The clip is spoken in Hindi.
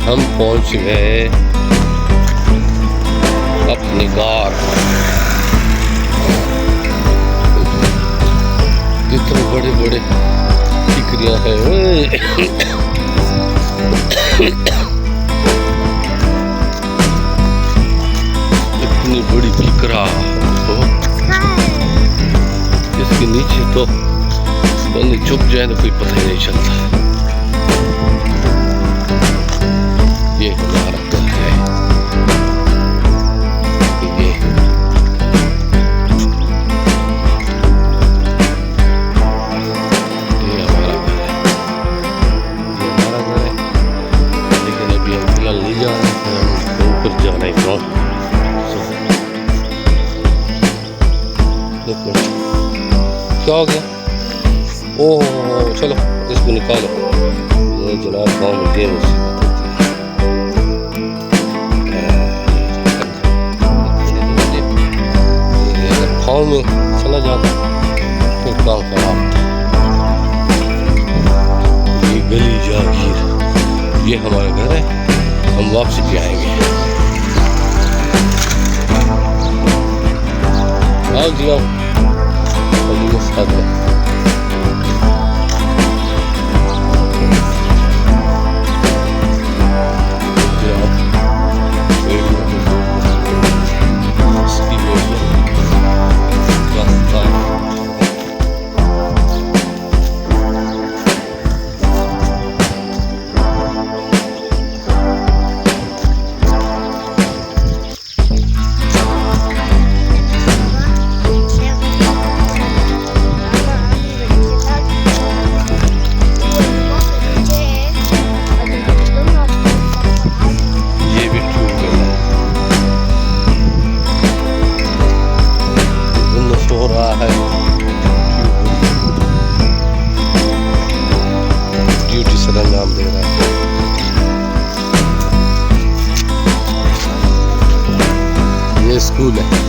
हम पहुंच गए अपनी कार। कितने बड़े बड़े टिकरियां हैं। इतनी बड़ी टिकरा, इसके नीचे तो बंदी छुप जाए तो कोई पता ही नहीं चलता। ये हमारा घर है। ये हमारा घर है। ये हमारा घर है, लेकिन अभी हम फिलहाल नहीं जा रहे हैं, हमको ऊपर जाना है। देखो क्या हो गया। ओह चलो इसको निकालो। ये जनाब गाँव में गेम गाँव में चला जाता फिर काम खराब। ये गली जागीर, ये हमारा घर है, हम वापसी पे आएंगे। आओ जी आओ, साथ में। हो रहा है ड्यूटी सर अंजाम दे रहा है। ये स्कूल है।